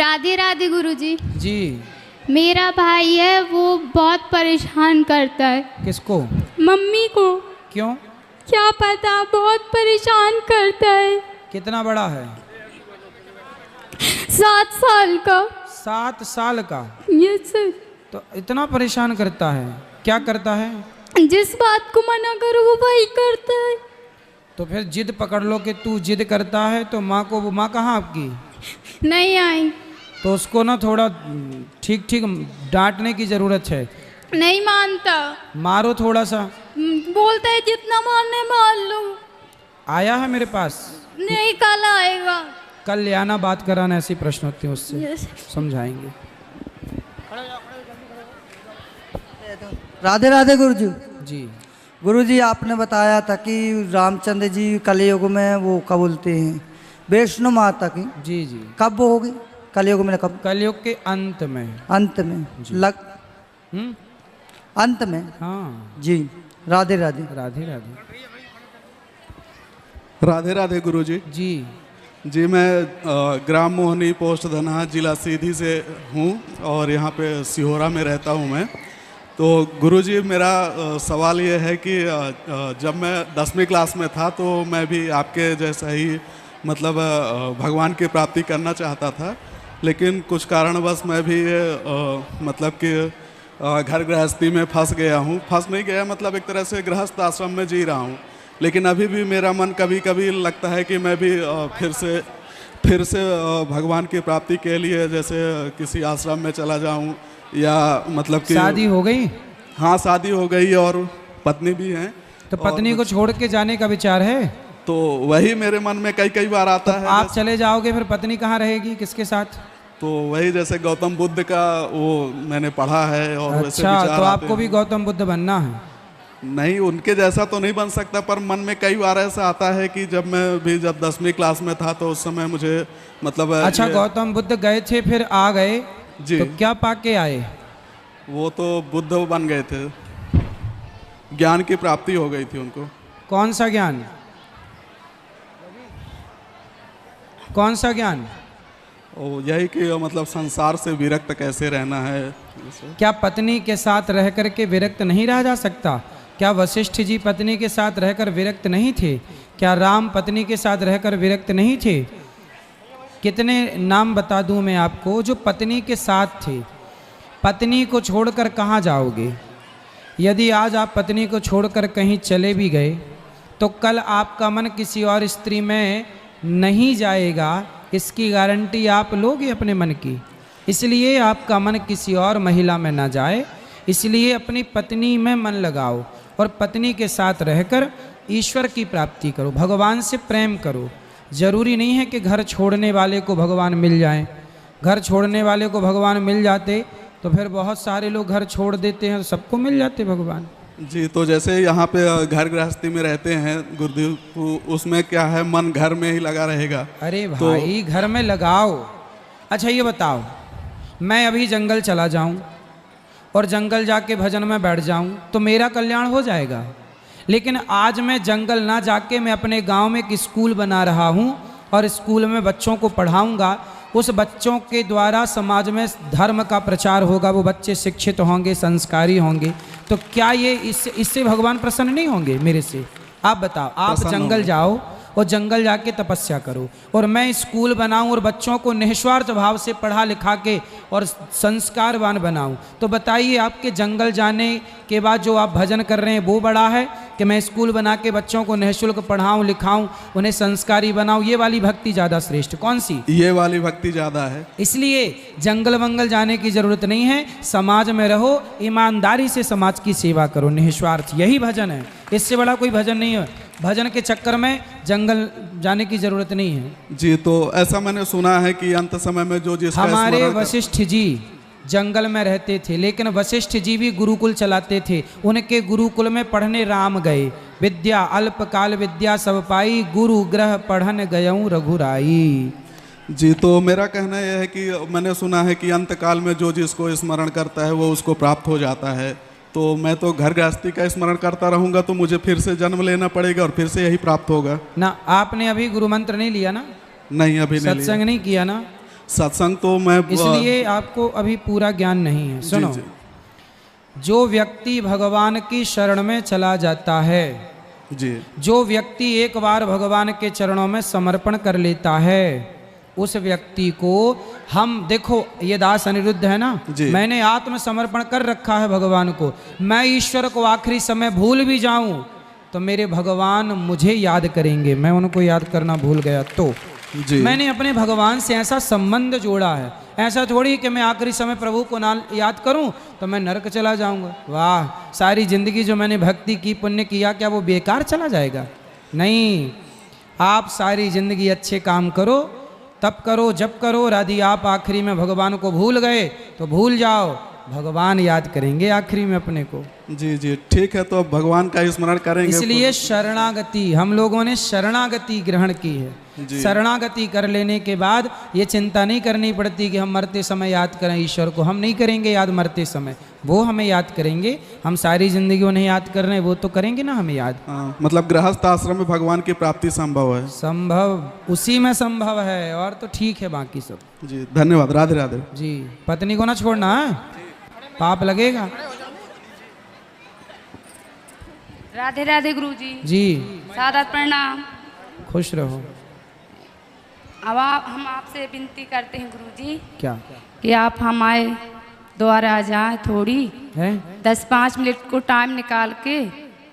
राधे राधे गुरुजी। जी। मेरा भाई है, वो बहुत परेशान करता है। किसको? मम्मी को। क्यों? क्या पता, बहुत परेशान करता है। कितना बड़ा है? 7 साल का। 7 साल का? Yes sir. तो इतना परेशान करता है, क्या करता है? जिस बात को मना करो वो वही करता है। तो फिर जिद पकड़ लो कि तू जिद करता है तो माँ को, माँ कहाँ आपकी? नहीं आई। तो उसको ना थोड़ा ठीक ठीक डांटने की ज़रूरत है। नहीं मानता। मारो थोड़ा सा। बोलता है जितना मारने मार लो। आया है मेरे पास? नहीं, कल आएगा। कल ले आना, बात कराना, ऐसी प्रश्न होते हैं उससे। यस। समझाएंगे। राधे राधे गुरुजी। जी। गुरुजी, आपने बताया था कि रामचंद्र जी कलयुग में वो कब बोलते हैं वैष्णो माता की। जी जी। कब वो होगी कलयुग में? कब? कलयुग के अंत में। अंत में अंत में। हाँ जी। राधे राधे। राधे राधे। राधे राधे गुरुजी। जी जी, मैं ग्राम मोहनी, पोस्ट धनहा, जिला सीधी से हूँ और यहाँ पे सिहोरा में रहता हूँ मैं। तो गुरुजी, मेरा सवाल ये है कि जब मैं 10वीं क्लास में था तो मैं भी आपके जैसा ही मतलब भगवान की प्राप्ति करना चाहता था, लेकिन कुछ कारणवश मैं भी मतलब कि घर गृहस्थी में फंस गया हूँ। फंस नहीं गया, मतलब एक तरह से गृहस्थ आश्रम में जी रहा हूँ, लेकिन अभी भी मेरा मन कभी कभी लगता है कि मैं भी फिर से भगवान की प्राप्ति के लिए जैसे किसी आश्रम में चला जाऊँ, या मतलब कि शादी हो गई? हाँ, शादी हो गई और पत्नी भी है। तो पत्नी को छोड़ के जाने का विचार है? तो वही मेरे मन में कई बार आता है। आप चले जाओगे, फिर पत्नी कहाँ रहेगी, किसके साथ? तो वही जैसे गौतम बुद्ध का वो मैंने पढ़ा है और वैसे अच्छा, विचार तो आते आपको हैं। भी गौतम बुद्ध बनना है? नहीं, उनके जैसा तो नहीं बन सकता, पर मन में कई बार ऐसा आता है कि जब मैं भी 10वीं क्लास में था तो उस समय मुझे मतलब अच्छा, गौतम बुद्ध गए थे, फिर आ गए जी। तो क्या पाके आए? वो तो बुद्ध बन गए थे, ज्ञान की प्राप्ति हो गई थी उनको। कौन सा ज्ञान? कौन सा ज्ञान? यही कि मतलब संसार से विरक्त कैसे रहना है। क्या पत्नी के साथ रह कर के विरक्त नहीं रहा जा सकता? क्या वशिष्ठ जी पत्नी के साथ रहकर विरक्त नहीं थे? क्या राम पत्नी के साथ रहकर विरक्त नहीं थे? कितने नाम बता दूं मैं आपको जो पत्नी के साथ थे। पत्नी को छोड़कर कहाँ जाओगे? यदि आज आप पत्नी को छोड़कर कहीं चले भी गए तो कल आपका मन किसी और स्त्री में नहीं जाएगा, इसकी गारंटी आप लोगे अपने मन की। इसलिए आपका मन किसी और महिला में ना जाए, इसलिए अपनी पत्नी में मन लगाओ और पत्नी के साथ रहकर ईश्वर की प्राप्ति करो, भगवान से प्रेम करो। जरूरी नहीं है कि घर छोड़ने वाले को भगवान मिल जाएं। घर छोड़ने वाले को भगवान मिल जाते तो फिर बहुत सारे लोग घर छोड़ देते हैं, तो सबको मिल जाते भगवान। जी, तो जैसे यहाँ पे घर गृहस्थी में रहते हैं गुरुदेव, तो उसमें क्या है, मन घर में ही लगा रहेगा। अरे भाई, घर में लगाओ। अच्छा ये बताओ, मैं अभी जंगल चला जाऊं और जंगल जाके भजन में बैठ जाऊं तो मेरा कल्याण हो जाएगा। लेकिन आज मैं जंगल ना जाके मैं अपने गांव में एक स्कूल बना रहा हूं और स्कूल में बच्चों को पढ़ाऊंगा। उस बच्चों के द्वारा समाज में धर्म का प्रचार होगा, वो बच्चे शिक्षित होंगे, संस्कारी होंगे। तो क्या ये इससे भगवान प्रसन्न नहीं होंगे मेरे से? आप बताओ। आप जंगल जाओ और जंगल जाके तपस्या करो और मैं स्कूल बनाऊं और बच्चों को निस्वार्थ भाव से पढ़ा लिखा के और संस्कारवान बनाऊं, तो बताइए आपके जंगल जाने के बाद जो आप भजन कर रहे हैं वो बड़ा है कि मैं स्कूल बना के बच्चों को निःशुल्क पढ़ाऊं, लिखाऊं, उन्हें संस्कारी बनाऊं? ये वाली भक्ति ज़्यादा श्रेष्ठ? कौन सी? ये वाली भक्ति ज़्यादा है। इसलिए जंगल वंगल जाने की जरूरत नहीं है, समाज में रहो, ईमानदारी से समाज की सेवा करो, निस्वार्थ। यही भजन है, इससे बड़ा कोई भजन नहीं है। भजन के चक्कर में जंगल जाने की जरूरत नहीं है। जी, तो ऐसा मैंने सुना है कि अंत समय में जो जिसका हमारे वशिष्ठ जी जंगल में रहते थे, लेकिन वशिष्ठ जी भी गुरुकुल चलाते थे। उनके गुरुकुल में पढ़ने राम गए, विद्या अल्पकाल विद्या सब पाई, गुरु ग्रह पढ़न गयऊं रघुराई। जी, तो मेरा कहना यह है कि मैंने सुना है कि अंत काल में जो जिसको स्मरण करता है वो उसको प्राप्त हो जाता है। तो मैं तो घर गृहस्थी का स्मरण करता रहूंगा तो मुझे फिर से जन्म लेना पड़ेगा और फिर से यही प्राप्त होगा ना। आपने अभी गुरु मंत्र नहीं लिया ना? नहीं, अभी नहीं लिया। सत्संग नहीं किया ना? सत्संग तो मैं इसलिए आपको अभी पूरा ज्ञान नहीं है। सुनो, जी। जो व्यक्ति भगवान की शरण में चला जाता है, जी जो व्यक्ति एक बार भगवान के चरणों में समर्पण कर लेता है, उस व्यक्ति को हम, देखो ये दास अनिरुद्ध है ना, मैंने आत्मसमर्पण कर रखा है भगवान को। मैं ईश्वर को आखिरी समय भूल भी जाऊं तो मेरे भगवान मुझे याद करेंगे। मैं उनको याद करना भूल गया तो जी मैंने अपने भगवान से ऐसा संबंध जोड़ा है। ऐसा थोड़ी कि मैं आखिरी समय प्रभु को ना याद करूं तो मैं नरक चला जाऊंगा। वाह, सारी जिंदगी जो मैंने भक्ति की, पुण्य किया, क्या वो बेकार चला जाएगा? नहीं, आप सारी जिंदगी अच्छे काम करो, तब करो, जब करो। यदि आप आखिरी में भगवान को भूल गए तो भूल जाओ, भगवान याद करेंगे आखिरी में अपने को। जी जी ठीक है, तो अब भगवान का स्मरण करेंगे। इसलिए शरणागति, हम लोगों ने शरणागति ग्रहण की है। शरणागति कर लेने के बाद ये चिंता नहीं करनी पड़ती कि हम मरते समय याद करें ईश्वर को। हम नहीं करेंगे याद मरते समय, वो हमें याद करेंगे। हम सारी जिंदगी उन्हें याद कर रहे हैं, वो तो करेंगे ना हमें याद। मतलब गृहस्थ आश्रम में भगवान की प्राप्ति संभव है? संभव उसी में संभव है, और तो ठीक है बाकी सब। जी धन्यवाद, राधे राधे जी। पत्नी को ना छोड़ना है, पाप लगेगा। राधे राधे गुरुजी। जी सादर प्रणाम। खुश रहो। अब हम आपसे विनती करते हैं गुरुजी क्या कि आप हमारे द्वार आ जाएं थोड़ी, है? 10-5 मिनट को टाइम निकाल के।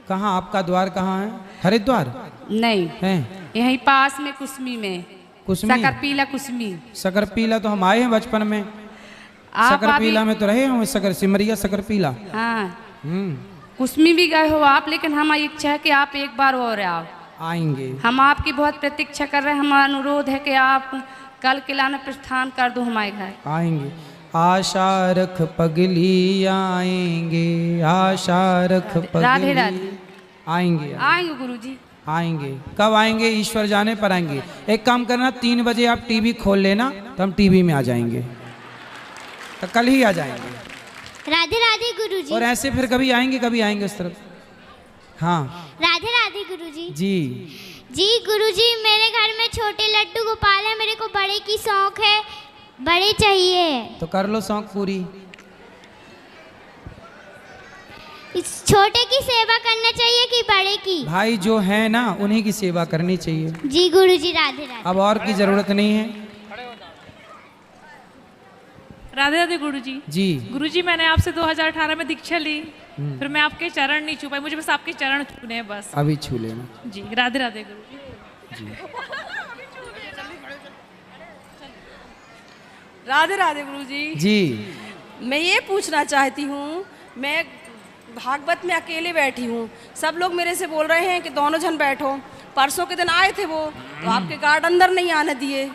कहाँ आपका द्वार कहाँ है? हरिद्वार नहीं है? यहीं पास में कुसमी में। कुसमी? सकरपीला कुसमी। सकरपीला तो हम आए हैं बचपन में। आप सकरपीला में तो रहे हम, सकर सिमरिया सकरपीला। हाँ कुसमी भी गए हो आप, लेकिन हमारी इच्छा है कि आप एक बार और आओ। आएंगे। हम आपकी बहुत प्रतीक्षा कर रहे हैं। हमारा अनुरोध है कि आप कल किला में प्रस्थान कर दो हमारे घर। आएंगे। आशा रख पगली आएंगे, आशा रख पगली। राधे राधे। आएंगे आएंगे गुरुजी। आएंगे। कब आएंगे? ईश्वर जाने पर आएंगे। एक काम करना, 3 बजे आप टीवी खोल लेना, तो हम टीवी में आ जाएंगे, तो कल ही आ जाएंगे। राधे राधे गुरुजी। और ऐसे फिर कभी आएंगे उस तरफ। हाँ राधे राधे गुरुजी। जी। जी गुरुजी, मेरे घर में छोटे लड्डू गोपाल है, मेरे को बड़े की शौक है, बड़े चाहिए। तो कर लो शौक पूरी। इस छोटे की सेवा करना चाहिए कि बड़े की? भाई जो है ना, उन्हीं की सेवा करनी चाहिए। जी गुरुजी। राधे राधे। अब और की जरूरत नहीं है। राधे राधे गुरुजी। जी गुरुजी, मैंने आपसे 2018 में दीक्षा ली, फिर मैं आपके चरण नहीं छू पाई। मुझे बस आपके चरण छूने हैं बस। अभी छू लेना। जी राधे राधे गुरुजी। जी राधे राधे गुरुजी। जी। मैं ये पूछना चाहती हूँ, मैं भागवत में अकेले बैठी हूँ, सब लोग मेरे से बोल रहे हैं कि दोनों जन बैठो। परसों के दिन आए थे वो, तो आपके गार्ड अंदर नहीं आने दिए।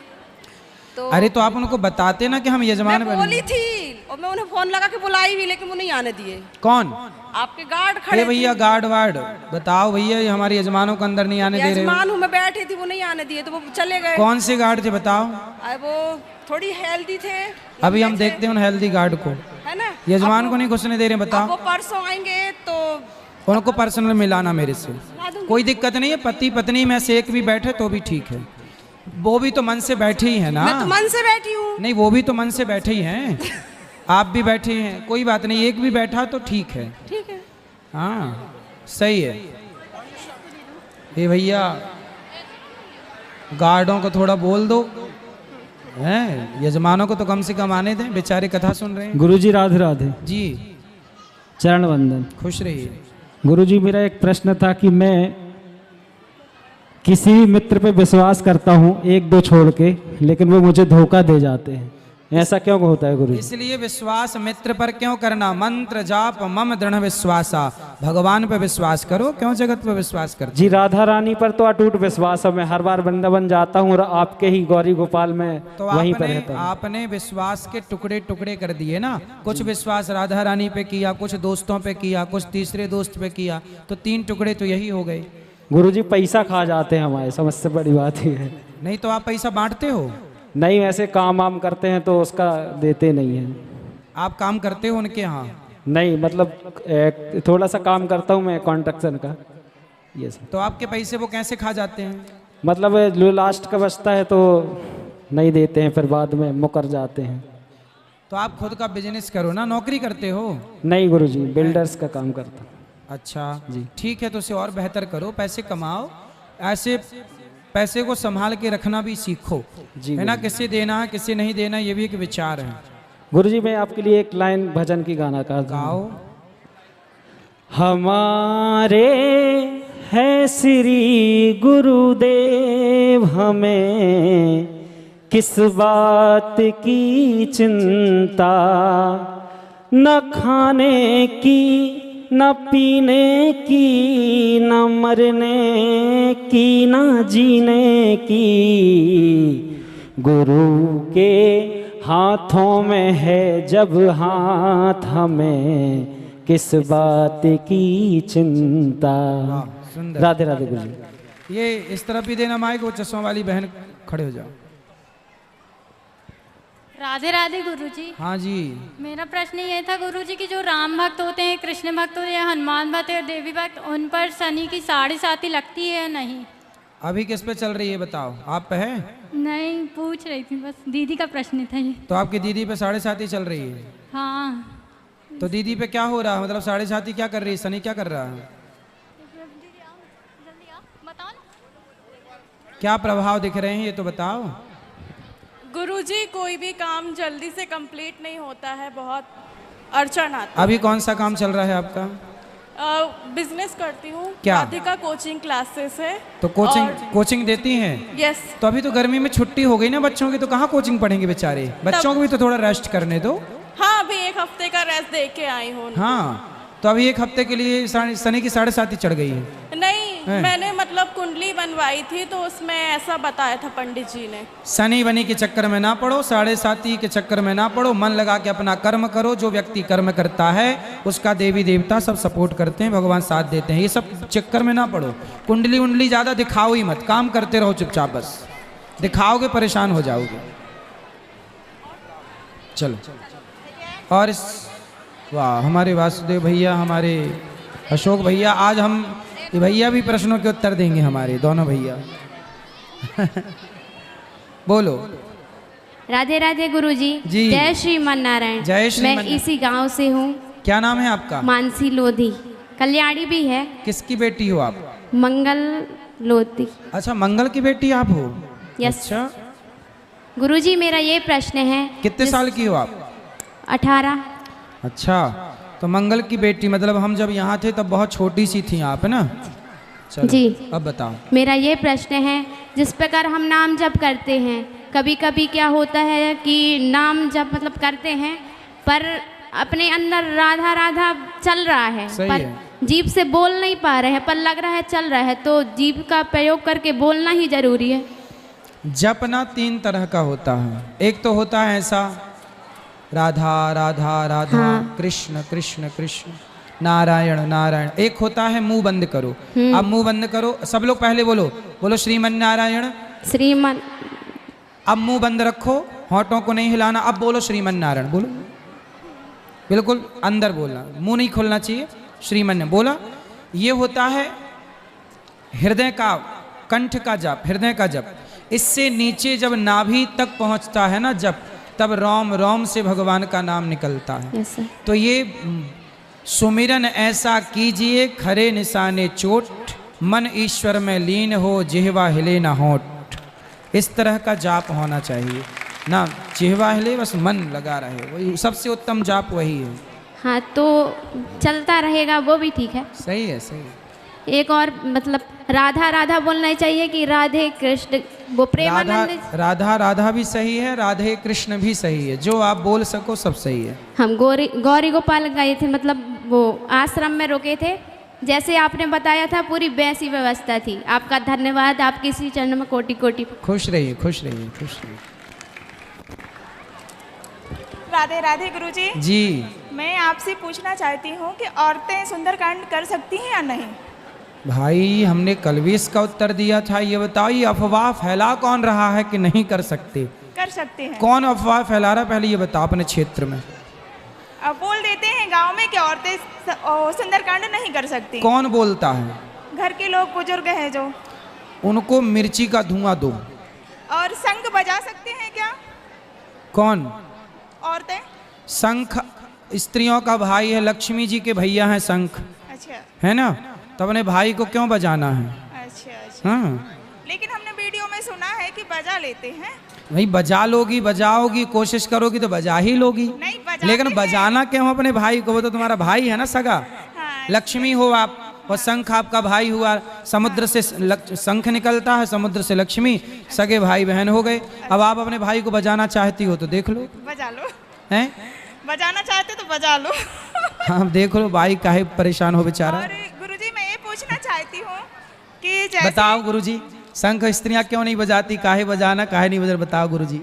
तो अरे तो आप उनको बताते ना कि हम यजमान मैं बोली थी, और मैं उन्हें फोन लगा के बुलाई भी, लेकिन वो नहीं आने दिए। कौन? आपके गार्ड खड़े अरे भैया गार्ड वार्ड बताओ भैया, ये हमारे यजमानों को अंदर नहीं आने दे रहे हो। यजमान हूँ, मैं बैठी थी, वो नहीं आने दिए, तो वो चले गए। कौन से गार्ड थे बताओ? वो थोड़ी हेल्दी थे। अभी हम देखते हैं उन हेल्दी गार्ड को, है ना? यजमान को नहीं घुसने दे रहे। बताओ। वो परसों आएंगे तो उनको पर्सनल मिलाना मेरे से, कोई दिक्कत नहीं है। पति पत्नी में से एक भी बैठे तो भी ठीक है। वो भी तो मन से बैठे ही है ना। मैं तो मन से बैठी हूँ। नहीं, वो भी तो मन से बैठे ही हैं। आप भी बैठे हैं, कोई बात नहीं। एक भी बैठा तो ठीक है। ठीक है। हाँ सही है। ये भैया गार्डों को थोड़ा बोल दो, हैं यजमानों को तो कम से कम आने दें, बेचारे कथा सुन रहे हैं। गुरुजी राधे राधे जी। चरण वंदन। खुश रहिए। गुरुजी, मेरा एक प्रश्न था कि मैं किसी भी मित्र पे विश्वास करता हूँ 1-2 छोड़ के, लेकिन वो मुझे धोखा दे जाते हैं, ऐसा क्यों होता है गुरुजी? इसलिए विश्वास मित्र पर क्यों करना? मंत्र जाप मम दृढ़ विश्वासा। भगवान पे विश्वास करो, क्यों जगत पे विश्वास करते? जी राधा रानी पर तो अटूट विश्वास है। मैं हर बार वृंदावन जाता हूँ और आपके ही गौरी गोपाल में तो वहीं पर रहता हूँ। आपने विश्वास के टुकड़े टुकड़े कर दिए ना। कुछ विश्वास राधा रानी पे किया, कुछ दोस्तों पे किया, कुछ तीसरे दोस्त पे किया, तो 3 टुकड़े तो यही हो गए। गुरुजी पैसा खा जाते हैं हमारे, सबसे बड़ी बात ही है। नहीं तो आप पैसा बांटते हो? नहीं, वैसे काम वाम करते हैं तो उसका देते नहीं हैं। आप काम करते हो उनके यहाँ? नहीं, मतलब थोड़ा सा काम करता हूँ मैं कॉन्ट्रैक्शन का, ये सब। तो आपके पैसे वो कैसे खा जाते हैं? मतलब जो लास्ट का बचता है तो नहीं देते हैं, फिर बाद में मुकर जाते हैं। तो आप खुद का बिजनेस करो ना, नौकरी करते हो? नहीं गुरुजी, बिल्डर्स का काम करता हूँ। अच्छा जी, ठीक है, तो उसे और बेहतर करो, पैसे कमाओ, ऐसे पैसे को संभाल के रखना भी सीखो जी है ना, किसे देना है किसे नहीं देना, ये भी एक विचार है। गुरुजी मैं आपके लिए एक लाइन भजन की गाना का गाओ। हमारे है श्री गुरुदेव, हमें किस बात की चिंता, न खाने की न पीने की, न मरने की न जीने की, गुरु के हाथों में है जब हाथ, हमें किस बात की चिंता। सुंदर। राधे राधे गुरुजी। ये इस तरफ भी देना माइक, वो चश्मा वाली बहन खड़े हो जाओ। राधे राधे गुरुजी। हाँ जी। मेरा प्रश्न ये था गुरुजी कि जो राम भक्त होते हैं, कृष्ण भक्त होते हैं, हनुमान भक्त और देवी भक्त, उन पर शनि की 7.5 लगती है या नहीं? अभी किस पे चल रही है बताओ, आप पे है? नहीं, पूछ रही थी, बस दीदी का प्रश्न था ये। तो आपकी दीदी पे 7.5 चल रही है? हाँ। तो दीदी पे क्या हो रहा है, मतलब 7.5 क्या कर रही है, शनि क्या कर रहा है? क्या प्रभाव दिख रहे हैं ये तो बताओ। गुरुजी कोई भी काम जल्दी से कंप्लीट नहीं होता है, बहुत अड़चन आती है। अभी कौन सा काम चल रहा है आपका? बिजनेस करती हूँ, क्या? राधिका कोचिंग क्लासेस है। तो कोचिंग देती हैं? यस। तो अभी तो गर्मी में छुट्टी हो गई ना बच्चों की, तो कहाँ कोचिंग पढ़ेंगे बेचारे, बच्चों को भी तो थोड़ा रेस्ट करने दो। हाँ, अभी 1 हफ्ते का रेस्ट दे के आई हूँ। हाँ, तो अभी 1 हफ्ते के लिए शनि की 7.5 चढ़ गई है? नहीं, मैंने मतलब कुंडली बनवाई थी तो उसमें ऐसा बताया था पंडित जी ने। शनि बनी के चक्कर में ना पड़ो, 7.5 के चक्कर में ना पड़ो, मन लगा के अपना कर्म करो। जो व्यक्ति कर्म करता है उसका देवी देवता सब सपोर्ट करते हैं, भगवान साथ देते हैं, ये सब चक्कर में ना पड़ो। कुंडली उंडली ज़्यादा दिखाओ ही मत, काम करते रहो चुपचाप, बस दिखाओगे परेशान हो जाओगे। चलो, और इस वाह हमारे वासुदेव भैया, हमारे अशोक भैया, आज हम ये भैया भी प्रश्नों के उत्तर देंगे, हमारे दोनों भैया। बोलो। राधे राधे गुरुजी। जी। जय श्रीमन नारायण। जय श्रीमन। मैं इसी गांव से हूँ। क्या नाम है आपका? मानसी लोधी। कल्याणी भी है। किसकी बेटी हो आप? मंगल लोधी। अच्छा, मंगल की बेटी आप हो? यस। अच्छा गुरुजी मेरा ये प्रश्न है। कितने साल की हो आप? 18। अच्छा, तो मंगल की बेटी, मतलब हम जब यहाँ थे तब बहुत छोटी सी थी आप, है ना? चलो, जी। अब बताओ। मेरा ये प्रश्न है, जिस प्रकार हम नाम जप करते हैं, कभी कभी क्या होता है कि नाम जप मतलब करते हैं पर अपने अंदर राधा राधा चल रहा है, पर है। जीभ से बोल नहीं पा रहे हैं, पर लग रहा है चल रहा है, तो जीभ का प्रयोग करके बोलना ही जरूरी है। जपना 3 तरह का होता है। एक तो होता है ऐसा, राधा राधा राधा, हाँ। कृष्ण कृष्ण कृष्ण, नारायण नारायण। एक होता है मुंह बंद करो। अब मुंह बंद करो, सब लोग पहले बोलो, बोलो श्रीमन नारायण। श्रीमन। अब मुंह बंद रखो, होठों को नहीं हिलाना, अब बोलो श्रीमन नारायण, बोलो, बिल्कुल अंदर बोलना, मुंह नहीं खोलना चाहिए। श्रीमन ने बोला। ये होता है हृदय का, कंठ का जप, हृदय का जप। इससे नीचे जब नाभि तक पहुंचता है ना जप, तब रोम रोम से भगवान का नाम निकलता है। yes, तो ये सुमिरन ऐसा कीजिए, खरे निशाने चोट, मन ईश्वर में लीन हो, जिह्वा हिले ना होठ। इस तरह का जाप होना चाहिए ना, जिह्वा हिले बस मन लगा रहे, वही सबसे उत्तम जाप वही है। हाँ, तो चलता रहेगा वो भी ठीक है। सही है, सही है। एक और मतलब राधा राधा बोलना चाहिए कि राधे कृष्ण, वो प्रेमानंद। राधा राधा भी सही है, राधे कृष्ण भी सही है, जो आप बोल सको सब सही है। हम गौरी गोपाल गए थे, मतलब वो आश्रम में रुके थे, जैसे आपने बताया था पूरी वैसी व्यवस्था थी। आपका धन्यवाद, आपके इसी चरण में कोटि कोटि। खुश रहिए, खुश रहिए, खुश रहिए। राधे राधे गुरुजी। जी। मैं आपसे पूछना चाहती हूँ कि औरतें सुंदरकांड कर सकती हैं या नहीं? भाई हमने कल भी इसका उत्तर दिया था, ये बताओ ये अफवाह फैला कौन रहा है कि नहीं कर सकते? कर सकते हैं। कौन अफवाह फैला रहा, पहले ये बताओ अपने क्षेत्र में। अब बोल देते हैं गांव में कि औरतें सुंदरकांड नहीं कर सकती। कौन बोलता है? घर के लोग, बुजुर्ग हैं जो। उनको मिर्ची का धुआं दो, और शंख बजा सकते हैं क्या कौन? औरतें? शंख स्त्रियों का भाई है, लक्ष्मी जी के भैया हैं शंख, अच्छा है ना? तो अपने भाई को क्यों बजाना है? अच्छा। हाँ लेकिन हमने वीडियो में सुना है कि बजा लेते हैं। भाई बजा लोगी, बजाओगी, कोशिश करोगी तो बजा ही लोगी। नहीं, बजाते लेकिन हैं। बजाना क्यों अपने भाई को? वो तो तुम्हारा भाई है ना सगा। लक्ष्मी हो आप और शंख आपका भाई हुआ। समुद्र से शंख निकलता है, समुद्र से लक्ष्मी, सगे भाई बहन हो गए। अब आप अपने भाई को बजाना चाहती हो तो देख लो। बजा लो। हैं? बजाना चाहते तो बजा लो। हाँ देख लो, भाई काहे परेशान हो बेचारा। और गुरुजी मैं ये पूछना चाहती हूँ कि जैसे बताओ गुरुजी, शंख स्त्रियां क्यों नहीं बजाती? काहे बजाना, काहे नहीं बजा? बताओ गुरुजी।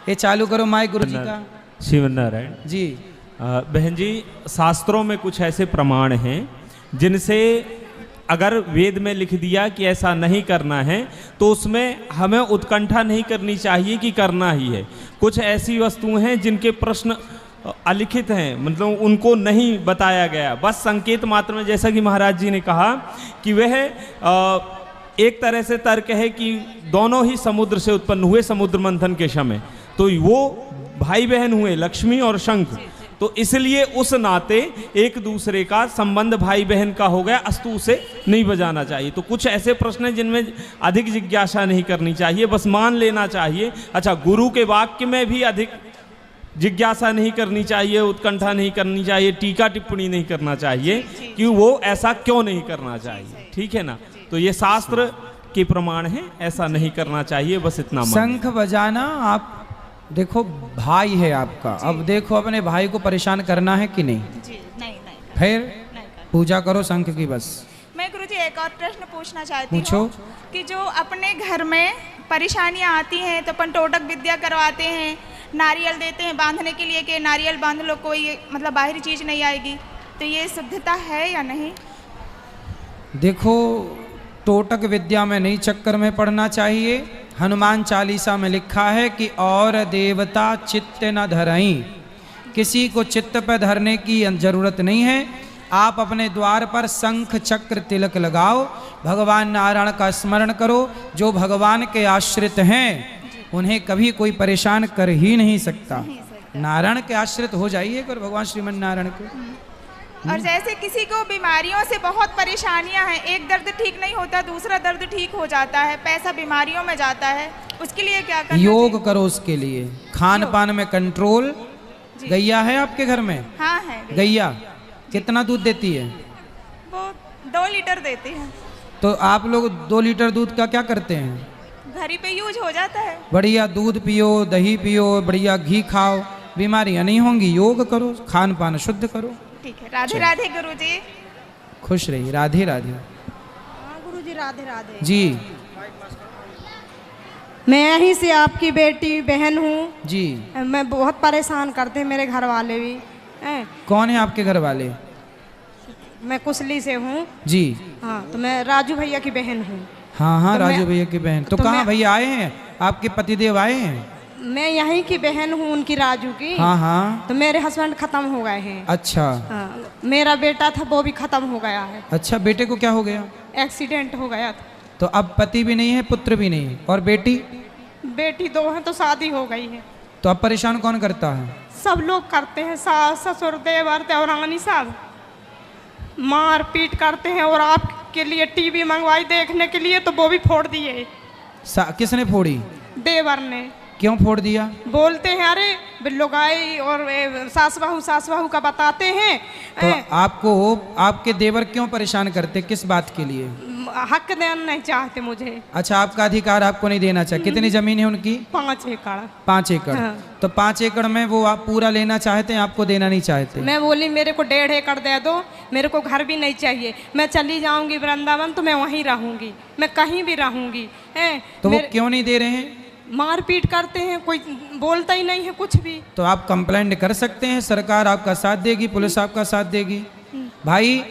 ये चालू करो माइक गुरुजी का। श्रीमन नारायण जी। बहन जी, शास्त्रों में कुछ ऐसे प्रमाण हैं जिनसे अगर वेद में लिख दिया कि ऐसा नहीं करना है तो उसमें हमें उत्कंठा नहीं करनी चाहिए कि करना ही है। कुछ ऐसी वस्तुएं हैं जिनके प्रश्न अलिखित हैं, मतलब उनको नहीं बताया गया, बस संकेत मात्र में। जैसा कि महाराज जी ने कहा कि वह एक तरह से तर्क है कि दोनों ही समुद्र से उत्पन्न हुए समुद्र मंथन के समय, तो वो भाई बहन हुए लक्ष्मी और शंख, तो इसलिए उस नाते एक दूसरे का संबंध भाई बहन का हो गया, अस्तु उसे नहीं बजाना चाहिए। तो कुछ ऐसे प्रश्न हैं जिनमें अधिक जिज्ञासा नहीं करनी चाहिए, बस मान लेना चाहिए। अच्छा, गुरु के वाक्य में भी अधिक जिज्ञासा नहीं करनी चाहिए, उत्कंठा नहीं करनी चाहिए, टीका टिप्पणी नहीं करना चाहिए कि वो ऐसा क्यों नहीं करना चाहिए, ठीक है ना? तो ये शास्त्र के प्रमाण है, ऐसा नहीं करना चाहिए, बस इतना। शंख बजाना, आप देखो भाई है आपका, अब देखो अपने भाई को परेशान करना है कि नहीं? जी, नहीं। फिर पूजा करो शंख की बस। मैं गुरुजी एक और प्रश्न पूछना चाहती पूछो। हूँ कि जो अपने घर में परेशानियाँ आती हैं तो अपन टोटक विद्या करवाते हैं, नारियल देते हैं बांधने के लिए कि नारियल बांध लो, कोई मतलब बाहरी चीज़ नहीं आएगी, तो ये शुद्धता है या नहीं? देखो, टोटक विद्या में नहीं चक्कर में पड़ना चाहिए। हनुमान चालीसा में लिखा है कि और देवता चित्त न धरई, किसी को चित्त पर धरने की जरूरत नहीं है। आप अपने द्वार पर शंख चक्र तिलक लगाओ, भगवान नारायण का स्मरण करो। जो भगवान के आश्रित हैं उन्हें कभी कोई परेशान कर ही नहीं सकता। नारायण के आश्रित हो जाइए और भगवान श्रीमन नारायण के। और जैसे किसी को बीमारियों से बहुत परेशानियां हैं, एक दर्द ठीक नहीं होता, दूसरा दर्द ठीक हो जाता है, पैसा बीमारियों में जाता है, उसके लिए क्या करना? योग करो उसके लिए, खान पान में कंट्रोल। गैया है आपके घर में? हाँ है। गैया कितना दूध देती है? वो 2 लीटर देती है। तो आप लोग 2 लीटर दूध का क्या करते हैं? घर ही पे यूज हो जाता है। बढ़िया दूध पियो, दही पियो, बढ़िया घी खाओ, बीमारियां नहीं होंगी। योग करो, खान पान शुद्ध करो। ठीक है। राधे राधे गुरुजी। खुश रहिए। राधे राधे। गुरुजी राधे राधे जी। मैं यहीं से आपकी बेटी बहन हूँ जी। मैं बहुत परेशान करते हैं मेरे घर वाले भी। कौन है आपके घर वाले? मैं कुसली से हूँ जी। हाँ, तो मैं राजू भैया की बहन हूँ। हाँ, तो राजू भैया की बहन। तो कहाँ भैया आए हैं? आपके पतिदेव आए हैं? मैं यहीं की बहन हूँ उनकी, राजू की। हाँ। तो मेरे हस्बैंड खत्म हो गए हैं। अच्छा। हाँ, मेरा बेटा था वो भी खत्म हो गया है। अच्छा, बेटे को क्या हो गया? एक्सीडेंट हो गया था। तो अब पति भी नहीं है, पुत्र भी नहीं है, और बेटी? बेटी 2 है तो शादी हो गई है। तो अब परेशान कौन करता है? सब लोग करते हैं, सास ससुर देवर देवरानी सब मार पीट करते हैं। और आपके लिए टीवी मंगवाई देखने के लिए तो वो भी फोड़ दिए। किसने फोड़ी? देवर ने। क्यों फोड़ दिया? बोलते हैं अरे बिल्लो गाय और सास बहू का बताते हैं। तो आपको आपके देवर क्यों परेशान करते, किस बात के लिए? हक देना नहीं चाहते मुझे। अच्छा, आपका अधिकार आपको नहीं देना चाहिए। कितनी जमीन है उनकी? 5 एकड़। 5 एकड़। हाँ। तो 5 एकड़ में वो आप पूरा लेना चाहते हैं, आपको देना नहीं चाहते? मैं बोली मेरे को 1.5 एकड़ दे दो, मेरे को घर भी नहीं चाहिए, मैं चली जाऊंगी वृंदावन तो मैं वहीं रहूंगी, मैं कहीं भी रहूंगी। तो वो क्यों नहीं दे रहे हैं? मारपीट करते हैं, कोई बोलता ही नहीं है कुछ भी। तो आप कंप्लेंट कर सकते हैं, सरकार आपका साथ देगी, पुलिस आपका साथ देगी। भाई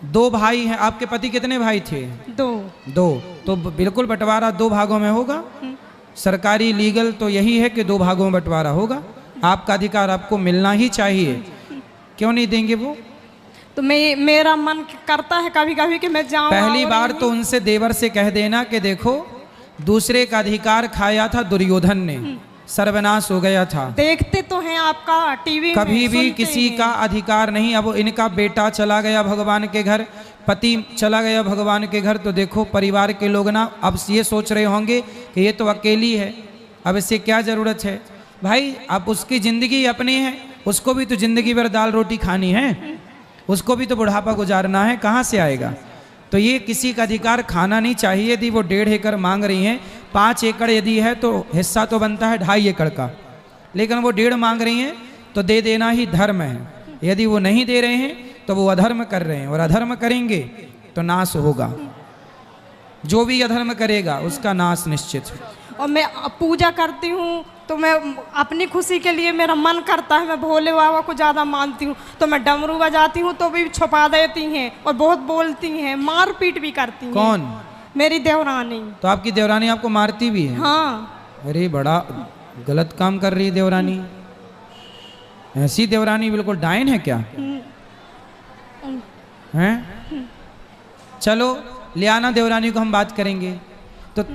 2 भाई हैं आपके। पति कितने भाई थे? 2। तो बिल्कुल बंटवारा 2 भागों में होगा। सरकारी लीगल तो यही है कि 2 भागों में बंटवारा होगा। आपका अधिकार आपको मिलना ही चाहिए। क्यों नहीं देंगे वो? तो मेरा मन करता है कभी कभी कि मैं जाऊं। पहली बार तो उनसे देवर से कह देना कि देखो दूसरे का अधिकार खाया था दुर्योधन ने, सर्वनाश हो गया था। देखते तो हैं आपका टीवी में, कभी भी सुनते किसी हैं। का अधिकार नहीं। अब इनका बेटा चला गया भगवान के घर, पति चला गया भगवान के घर, तो देखो परिवार के लोग ना अब ये सोच रहे होंगे कि ये तो अकेली है, अब इससे क्या ज़रूरत है। भाई अब उसकी ज़िंदगी अपनी है, उसको भी तो ज़िंदगी भर दाल रोटी खानी है, उसको भी तो बुढ़ापा गुजारना है, कहाँ से आएगा। तो ये किसी का अधिकार खाना नहीं चाहिए। यदि वो 1.5 एकड़ मांग रही हैं, 5 एकड़ यदि है तो हिस्सा तो बनता है 2.5 एकड़ का, लेकिन वो 1.5 मांग रही हैं तो दे देना ही धर्म है। यदि वो नहीं दे रहे हैं तो वो अधर्म कर रहे हैं, और अधर्म करेंगे तो नाश होगा। जो भी अधर्म करेगा उसका नाश निश्चित है। और मैं पूजा करती हूँ तो मैं अपनी खुशी के लिए मेरा मन करता है, मैं भोले बाबा को ज़्यादा मानती हूँ, तो मैं डमरू बजाती हूँ तो भी छुपा देती हैं और बहुत बोलती हैं, मार पीट भी करती हैं। कौन? मेरी देवरानी। तो आपकी देवरानी आपको मारती भी है? हाँ। अरे बड़ा गलत काम कर रही है देवरानी। ऐसी देवरानी बिल्कुल डायन है क्या? हैं? चलो ले आना देवरानी को, हम बात करेंगे। तो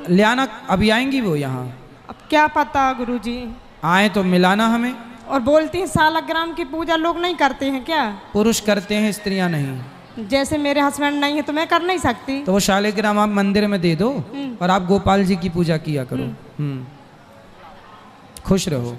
ले आना, अभी आएंगी वो यहाँ? अब क्या पता गुरुजी। आए तो मिलाना हमें। और बोलती हैं सालग्राम की पूजा लोग नहीं करते हैं क्या? पुरुष करते हैं, स्त्रियां नहीं। जैसे मेरे हस्बैंड नहीं है तो मैं कर नहीं सकती। तो वो शालिग्राम आप मंदिर में दे दो और आप गोपाल जी की पूजा किया करो। खुश रहो।